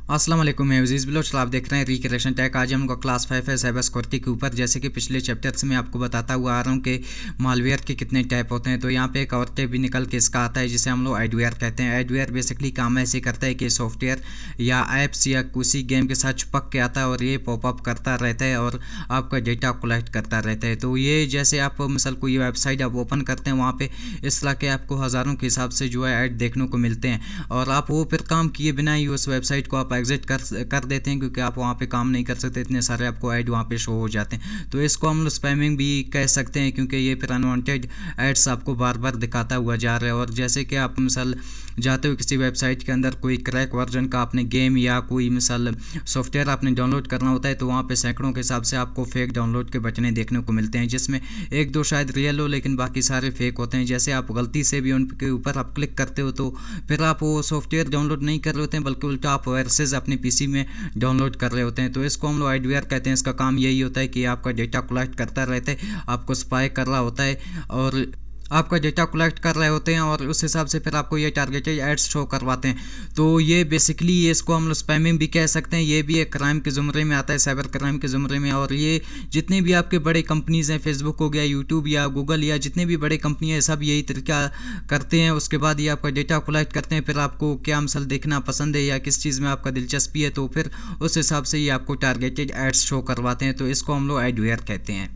अस्सलाम वालेकुम, मैं अज़ीज़ बिलोच। आप देख रहे हैं रिक्रिएशन टेक। आज हम क्लास 5 है साइबर सिक्योरिटी के ऊपर। जैसे कि पिछले चैप्टर से मैं आपको बताता हुआ आ रहा हूँ कि मालवेयर के कितने टाइप होते हैं। तो यहाँ पे एक और टाइप भी निकल के इसका आता है जिसे हम लोग एडवेयर कहते हैं। एडवेयर बेसिकली काम ऐसे करता है कि सॉफ्टवेयर या ऐप्स या किसी गेम के साथ चिपक के आता है और ये पॉपअप करता रहता है और आपका डेटा कलेक्ट करता रहता है। तो ये जैसे आप मिसाल कोई वेबसाइट आप ओपन करते हैं, वहाँ पे इस तरह के आपको हज़ारों के हिसाब से जो है ऐड देखने को मिलते हैं और आप वो फिर काम किए बिना ही उस वेबसाइट को आप एग्जिट कर देते हैं, क्योंकि आप वहाँ पे काम नहीं कर सकते, इतने सारे आपको ऐड वहाँ पे शो हो जाते हैं। तो इसको हम लोग स्पैमिंग भी कह सकते हैं, क्योंकि ये फिर अनवांटेड एड्स आपको बार बार दिखाता हुआ जा रहा है। और जैसे कि आप मिसाल जाते हो किसी वेबसाइट के अंदर, कोई क्रैक वर्जन का आपने गेम या कोई मिसाल सॉफ्टवेयर आपने डाउनलोड करना होता है, तो वहाँ पे सैकड़ों के हिसाब से आपको फेक डाउनलोड के बटने देखने को मिलते हैं, जिसमें एक दो शायद रियल हो लेकिन बाकी सारे फेक होते हैं। जैसे आप गलती से भी उनके ऊपर आप क्लिक करते हो तो फिर आप वो सॉफ्टवेयर डाउनलोड नहीं कर रहे होते हैं, बल्कि उल्टा आप वायरसेस अपने पीसी में डाउनलोड कर रहे होते हैं। तो इसको हम लोग एडवेयर कहते हैं। इसका काम यही होता है कि आपका डेटा कलेक्ट करता रहता है, आपको स्पाई कर रहा होता है और आपका डेटा कलेक्ट कर रहे होते हैं और उस हिसाब से फिर आपको ये टारगेटेड एड्स शो करवाते हैं। तो ये बेसिकली इसको हम लोग स्पैमिंग भी कह सकते हैं। ये भी एक क्राइम के ज़ुमरे में आता है, साइबर क्राइम के ज़ुमरे में। और ये जितने भी आपके बड़े कंपनीज़ हैं, फेसबुक हो गया, यूट्यूब या गूगल या जितने भी बड़े कंपनी हैं, सब यही तरीका करते हैं। उसके बाद ये आपका डेटा कलेक्ट करते हैं, फिर आपको क्या मिसाल देखना पसंद है या किस चीज़ में आपका दिलचस्पी है, तो फिर उस हिसाब से ये आपको टारगेटेड एड्स शो करवाते हैं। तो इसको हम लोग एडवेयर कहते हैं।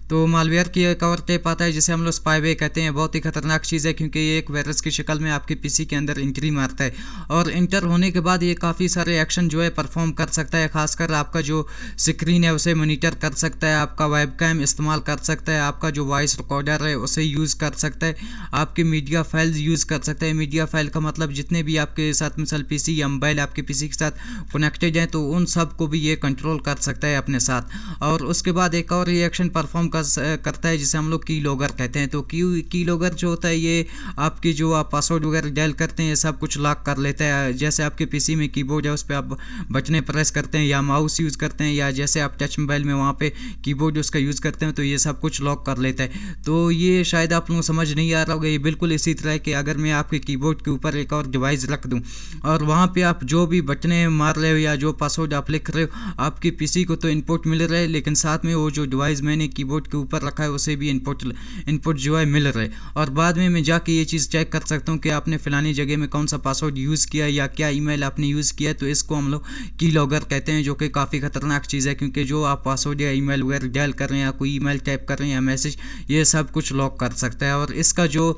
तो मालवेयर की एक और टाइप आता है जिसे हम लोग स्पाईवे कहते हैं। बहुत ही खतरनाक चीज़ है, क्योंकि ये एक वायरस की शक्ल में आपके पीसी के अंदर एंट्री मारता है और इंटर होने के बाद ये काफ़ी सारे एक्शन जो है परफॉर्म कर सकता है। खासकर आपका जो स्क्रीन है उसे मॉनिटर कर सकता है, आपका वेबकैम इस्तेमाल कर सकता है, आपका जो वॉइस रिकॉर्डर है उसे यूज़ कर सकता है, आपके मीडिया फाइल्स यूज़ कर सकता है। मीडिया फाइल का मतलब जितने भी आपके साथ मिसाल पीसी या मोबाइल आपके पीसी के साथ कनेक्टेड हैं, तो उन सब को भी ये कंट्रोल कर सकता है अपने साथ। और उसके बाद एक और ये एक्शन परफॉर्म करता है जिसे हम लोग की लॉगर कहते हैं। तो की लॉगर जो होता है ये आपकी जो आप पासवर्ड वगैरह डायल करते हैं ये सब कुछ लॉक कर लेता है। जैसे आपके पीसी में कीबोर्ड है उस पर आप बटने प्रेस करते हैं या माउस यूज़ करते हैं, या जैसे आप टच मोबाइल में वहाँ पे कीबोर्ड उसका यूज़ करते हैं, तो ये सब कुछ लॉक कर लेता है। तो ये शायद आप लोगों को समझ नहीं आ रहा होगा, ये बिल्कुल इसी तरह कि अगर मैं आपके कीबोर्ड के ऊपर एक और डिवाइस रख दूँ और वहाँ पर आप जो भी बटने मार रहे हो या जो पासवर्ड आप लिख रहे हो, आपके पीसी को तो इनपुट मिल रहा है, लेकिन साथ में वो जो डिवाइस मैंने कीबोर्ड के ऊपर रखा है उसे भी इनपुट जो है मिल रहा है। और बाद में मैं जाके ये चीज़ चेक कर सकता हूँ कि आपने फ़लानी जगह में कौन सा पासवर्ड यूज़ किया या क्या ईमेल आपने यूज़ किया। तो इसको हम लोग की लॉगर कहते हैं, जो कि काफ़ी ख़तरनाक चीज़ है, क्योंकि जो आप पासवर्ड या ईमेल वगैरह डायल कर रहे हैं या कोई ईमेल टाइप कर रहे हैं या मैसेज, ये सब कुछ लॉक कर सकता है। और इसका जो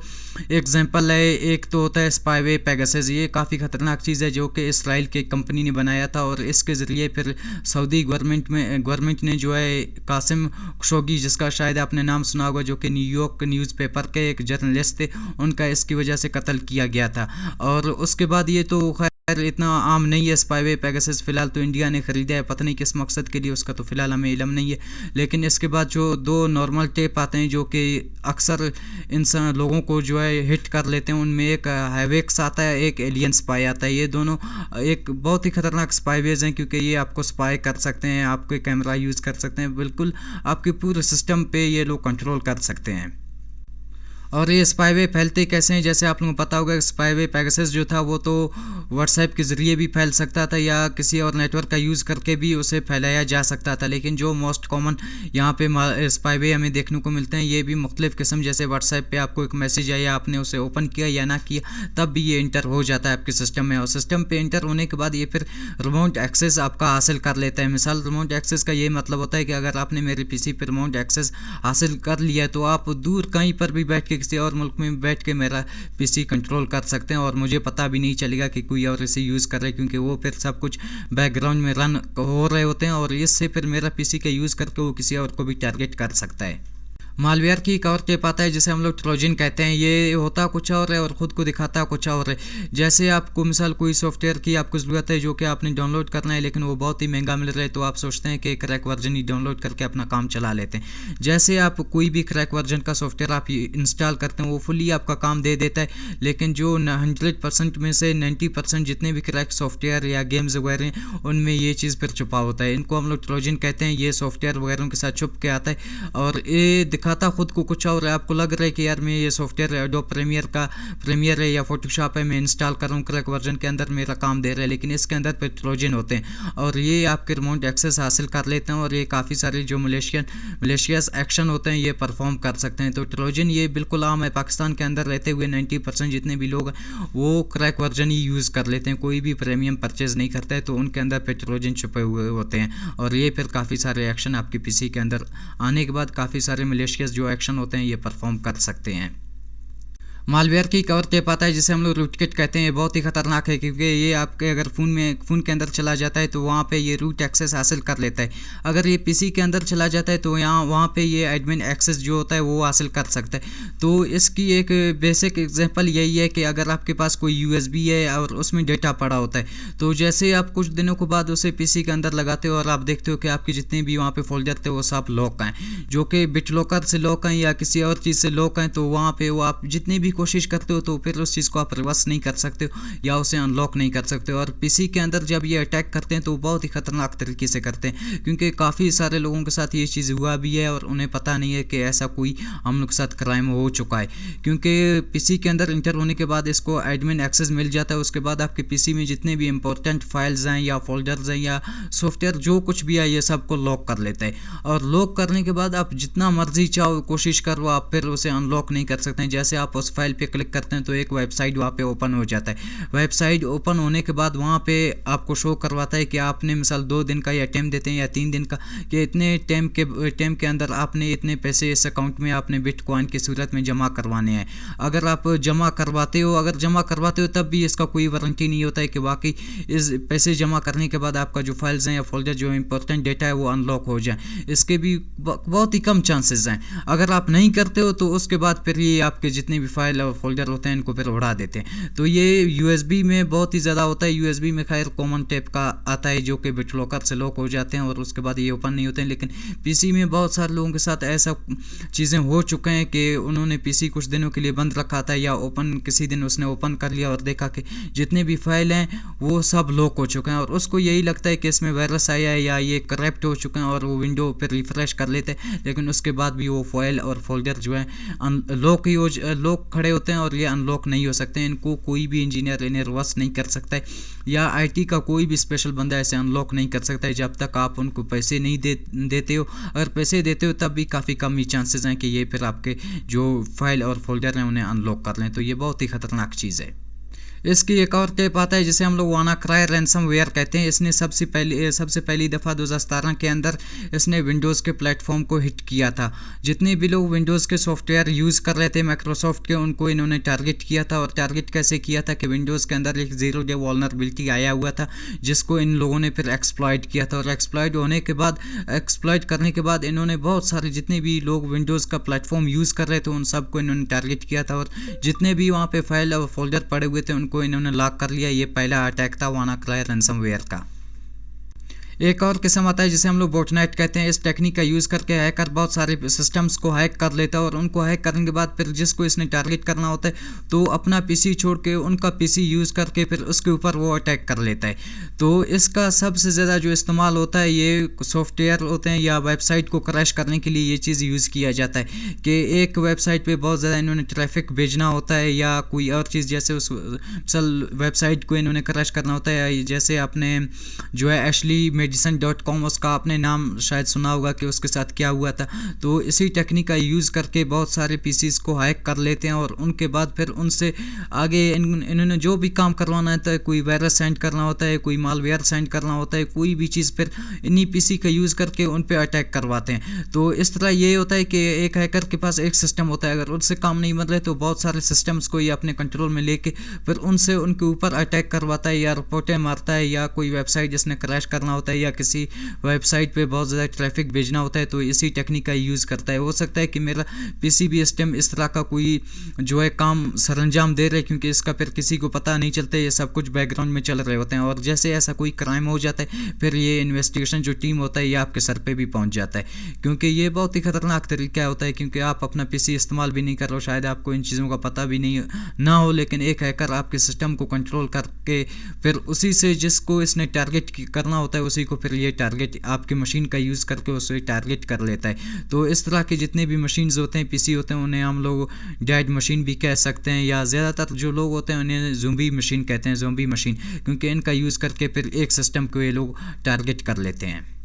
एग्जाम्पल है, एक तो होता है स्पाईवे पेगासस। ये काफ़ी ख़तरनाक चीज़ है जो कि इसराइल के कंपनी ने बनाया था और इसके ज़रिए फिर सऊदी गवर्नमेंट ने जो है कासिम खशोगी, जिसका शायद आपने नाम सुना होगा, जो कि न्यूयॉर्क न्यूज़पेपर के एक जर्नलिस्ट थे, उनका इसकी वजह से कत्ल किया गया था। और उसके बाद ये तो खैर इतना आम नहीं है स्पाईवे पेगासस। फ़िलहाल तो इंडिया ने ख़रीदा है, पता नहीं किस मकसद के लिए, उसका तो फ़िलहाल हमें इल्म नहीं है। लेकिन इसके बाद जो दो नॉर्मल टेप आते हैं जो कि अक्सर इंसान लोगों को जो है हिट कर लेते हैं, उनमें एक हैवेक्स आता है, एक एलियन स्पाई आता है। ये दोनों एक बहुत ही ख़तरनाक स्पाईवेज हैं, क्योंकि ये आपको स्पाई कर सकते हैं, आपके कैमरा यूज़ कर सकते हैं, बिल्कुल आपके पूरे सिस्टम पे ये लोग कंट्रोल कर सकते हैं। और ये स्पाईवे फैलते कैसे हैं, जैसे आप लोगों को पता होगा स्पाईवे पेगासस जो था वो तो व्हाट्सएप के ज़रिए भी फैल सकता था या किसी और नेटवर्क का यूज़ करके भी उसे फैलाया जा सकता था। लेकिन जो मोस्ट कॉमन यहाँ पे स्पाईवे हमें देखने को मिलते हैं, ये भी मुख्तलिफ़ किस्म, जैसे व्हाट्सएप पे आपको एक मैसेज आया, आपने उसे ओपन किया या ना किया, तब भी ये इंटर हो जाता है आपके सिस्टम में। और सिस्टम पे इंटर होने के बाद ये फिर रिमोट एक्सेस आपका हासिल कर लेता है। मिसाल रिमोट एक्सेस का ये मतलब होता है कि अगर आपने मेरे पीसी पर रिमोट एक्सेस हासिल कर लिया है, तो आप दूर कहीं पर भी बैठ के किसी और मुल्क में बैठ के मेरा पीसी कंट्रोल कर सकते हैं और मुझे पता भी नहीं चलेगा कि कोई और इसे यूज़ कर रहे हैं, क्योंकि वो फिर सब कुछ बैकग्राउंड में रन हो रहे होते हैं और इससे फिर मेरा पीसी का यूज़ करके वो किसी और को भी टारगेट कर सकता है। मालवेयर की एक और टेप आता है जिसे हम लोग ट्रोजन कहते हैं। ये होता कुछ और है और ख़ुद को दिखाता कुछ और है। जैसे आपको मिसाल कोई सॉफ्टवेयर की आपको ज़रूरत है जो कि आपने डाउनलोड करना है, लेकिन वो बहुत ही महंगा मिल रहा है, तो आप सोचते हैं कि क्रैक वर्जन ही डाउनलोड करके अपना काम चला लेते हैं। जैसे आप कोई भी क्रैक वर्जन का सॉफ्टवेयर आप इंस्टॉल करते हैं, वो फुली आपका काम दे देता है, लेकिन जो 100% में से 90% जितने भी क्रैक सॉफ्टवेयर या गेम्स वगैरह हैं, उनमें ये चीज़ फिर छुपा होता है। इनको हम लोग ट्रोजन कहते हैं। ये सॉफ्टवेयर वगैरह के साथ छुप के आता है और ये दिखाता खुद को कुछ और है, आपको लग रहा है कि यार मैं ये सॉफ्टवेयर एडोब प्रीमियर है या फोटोशॉप है, मैं इंस्टॉल कर रहा हूँ, क्रैक वर्जन के अंदर मेरा काम दे रहा है, लेकिन इसके अंदर पे ट्रोजन होते हैं और ये आपके रिमोट एक्सेस हासिल कर लेते हैं और ये काफ़ी सारे जो मलेशियस एक्शन होते हैं ये परफॉर्म कर सकते हैं। तो ट्रोजन ये बिल्कुल आम है, पाकिस्तान के अंदर रहते हुए 90% जितने भी लोग हैं वो क्रैक वर्जन ही यूज़ कर लेते हैं, कोई भी प्रीमियम परचेज नहीं करता है, तो उनके अंदर पे ट्रोजन छुपे हुए होते हैं और ये फिर काफ़ी सारे एक्शन आपके पीसी के अंदर आने के बाद काफ़ी सारे मलेशियस जो एक्शन होते हैं ये परफॉर्म कर सकते हैं। मालवेयर की कवर टेप आता है जिसे हम लोग रूटकिट कहते हैं, ये बहुत ही खतरनाक है क्योंकि ये आपके अगर फ़ोन के अंदर चला जाता है तो वहाँ पे ये रूट एक्सेस हासिल कर लेता है। अगर ये पीसी के अंदर चला जाता है तो वहाँ पे ये एडमिन एक्सेस जो होता है वो हासिल कर सकता है। तो इसकी एक बेसिक एग्जांपल यही है कि अगर आपके पास कोई यूएसबी है और उसमें डेटा पड़ा होता है, तो जैसे आप कुछ दिनों के बाद उसे पीसी के अंदर लगाते हो और आप देखते हो कि आपके जितने भी वहाँ पे फोल्डर थे वो सब लॉक हैं, जो कि बिट लॉकर से लॉक हैं या किसी और चीज़ से लॉक हैं, तो वहाँ पे वो आप जितनी भी कोशिश करते हो तो फिर उस चीज़ को आप रिवर्स नहीं कर सकते हो या उसे अनलॉक नहीं कर सकते हो। और पीसी के अंदर जब ये अटैक करते हैं तो बहुत ही खतरनाक तरीके से करते हैं, क्योंकि काफ़ी सारे लोगों के साथ ये चीज़ हुआ भी है और उन्हें पता नहीं है कि ऐसा कोई हम लोग के साथ क्राइम हो चुका है। क्योंकि पीसी के अंदर इंटर होने के बाद इसको एडमिन एक्सेस मिल जाता है, उसके बाद आपके पीसी में जितने भी इंपॉर्टेंट फाइल्स हैं या फोल्डर्स हैं या सॉफ्टवेयर जो कुछ भी है ये सबको लॉक कर लेता है। और लॉक करने के बाद आप जितना मर्जी चाहो कोशिश करो आप फिर उसे अनलॉक नहीं कर सकते हैं। जैसे आप उस फाइल पे क्लिक करते हैं तो एक वेबसाइट वहाँ पे ओपन हो जाता है। वेबसाइट ओपन होने के बाद वहाँ पे आपको शो करवाता है कि आपने मिसाल 2 दिन का या टाइम देते हैं या 3 दिन का, कि इतने टाइम के अंदर आपने इतने पैसे इस अकाउंट में आपने बिटकॉइन की सूरत में जमा करवाने हैं। अगर आप जमा करवाते हो तब भी इसका कोई वारंटी नहीं होता है कि वाकई इस पैसे जमा करने के बाद आपका जो फाइल्स हैं या फोल्डर जो इंपॉर्टेंट डेटा है वो अनलॉक हो जाए। इसके भी बहुत ही कम चांसेस हैं। अगर आप नहीं करते हो तो उसके बाद फिर ये आपके जितने भी फाइल और फोल्डर होते हैं इनको फिर उड़ा देते हैं। तो ये यूएसबी में बहुत ही ज़्यादा होता है। यूएसबी में खैर कॉमन टाइप का आता है जो कि बिट लॉकर से लॉक हो जाते हैं और उसके बाद ये ओपन नहीं होते हैं, लेकिन पीसी में बहुत सारे लोगों के साथ ऐसा चीज़ें हो चुके हैं कि उन्होंने पीसी कुछ दिनों के लिए बंद रखा था या किसी दिन उसने ओपन कर लिया और देखा कि जितने भी फाइल हैं वो सब लॉक हो चुके हैं और उसको यही लगता है कि इसमें वायरस आया है या ये करप्ट हो चुके हैं और वो विंडो पर रिफ्रेश कर लेते हैं, लेकिन उसके बाद भी वो फाइल और फोल्डर जो है लॉक खड़े होते हैं और ये अनलॉक नहीं हो सकते हैं। इनको कोई भी इंजीनियर इन्हें रिवर्स नहीं कर सकता है या आईटी का कोई भी स्पेशल बंदा ऐसे अनलॉक नहीं कर सकता है जब तक आप उनको पैसे नहीं देते हो। अगर पैसे देते हो तब भी काफ़ी कम ही चांसेस हैं कि ये फिर आपके जो फाइल और फोल्डर हैं उन्हें अनलॉक कर लें। तो ये बहुत ही खतरनाक चीज़ है। इसकी एक और टेप आता है जिसे हम लोग वानाक्राई रैंसमवेयर कहते हैं। इसने सबसे पहली दफ़ा 2017 के अंदर इसने विंडोज़ के प्लेटफॉर्म को हिट किया था। जितने भी लोग विंडोज़ के सॉफ्टवेयर यूज़ कर रहे थे माइक्रोसॉफ्ट के, उनको इन्होंने टारगेट किया था। और टारगेट कैसे किया था कि विंडोज़ के अंदर एक 0 डे वल्नरेबिलिटी आया हुआ था जिसको इन लोगों ने फिर एक्सप्लॉइट किया था। और एक्सप्लॉइट करने के बाद इन्होंने बहुत सारे जितने भी लोग विंडोज़ का प्लेटफॉर्म यूज़ कर रहे थे उन सबको इन्होंने टारगेट किया था और जितने भी वहाँ पे फाइल और फोल्डर पड़े हुए थे उनको इन्होंने लॉक कर लिया। ये पहला अटैक था वानाक्राई रैंसमवेयर का। एक और किस्म आता है जिसे हम लोग बोटनेट कहते हैं। इस टेक्निक का यूज़ करके हैकर बहुत सारे सिस्टम्स को हैक कर लेता है और उनको हैक करने के बाद फिर जिसको इसने टारगेट करना होता है तो अपना पीसी छोड़ के उनका पीसी यूज़ करके फिर उसके ऊपर वो अटैक कर लेता है। तो इसका सबसे ज़्यादा जो इस्तेमाल होता है ये सॉफ्टवेयर होते हैं या वेबसाइट को क्रैश करने के लिए ये चीज़ यूज़ किया जाता है कि एक वेबसाइट पर बहुत ज़्यादा इन्होंने ट्रैफिक भेजना होता है या कोई और चीज़, जैसे उस वेबसाइट को इन्होंने क्रैश करना होता है। जैसे आपने जो है एशली medicine.com उसका आपने नाम शायद सुना होगा कि उसके साथ क्या हुआ था। तो इसी टेक्निक का यूज़ करके बहुत सारे पीसीज को हैक कर लेते हैं और उनके बाद फिर उनसे आगे इन्होंने जो भी काम करवाना होता है, कोई वायरस सेंड करना होता है, कोई मालवेयर सेंड करना होता है, कोई भी चीज़ फिर इन्हीं पीसी का यूज़ करके उन पर अटैक करवाते हैं। तो इस तरह ये होता है कि एक हैकर के पास एक सिस्टम होता है, अगर उससे काम नहीं बन रहे तो बहुत सारे सिस्टम्स को ये अपने कंट्रोल में लेके फिर उनसे उनके ऊपर अटैक करवाता है या रिपोर्टें मारता है या कोई वेबसाइट जिसने क्रैश करना होता है या किसी वेबसाइट पे बहुत ज़्यादा ट्रैफिक भेजना होता है तो इसी टेक्निक का यूज़ करता है। हो सकता है कि मेरा पीसी भी इस टाइम इस तरह का कोई जो है काम सरंजाम दे रहे, क्योंकि इसका फिर किसी को पता नहीं चलता, ये सब कुछ बैकग्राउंड में चल रहे होते हैं और जैसे ऐसा कोई क्राइम हो जाता है फिर ये इन्वेस्टिगेशन जो टीम होता है ये आपके सर पे भी पहुंच जाता है। क्योंकि ये बहुत ही खतरनाक तरीका होता है, क्योंकि आप अपना पीसी इस्तेमाल भी नहीं कर रहे हो, शायद आपको इन चीज़ों का पता भी नहीं ना हो, लेकिन एक हैकर आपके सिस्टम को कंट्रोल करके फिर उसी से जिसको इसने टारगेट करना होता है उसी को फिर ये टारगेट आपके मशीन का यूज़ करके उसे टारगेट कर लेता है। तो इस तरह के जितने भी मशीन्स होते हैं, पीसी होते हैं, उन्हें हम लोग डेड मशीन भी कह सकते हैं, या ज़्यादातर जो लोग होते हैं उन्हें ज़ोंबी मशीन कहते हैं, ज़ोंबी मशीन, क्योंकि इनका यूज़ करके फिर एक सिस्टम को ये लोग टारगेट कर लेते हैं।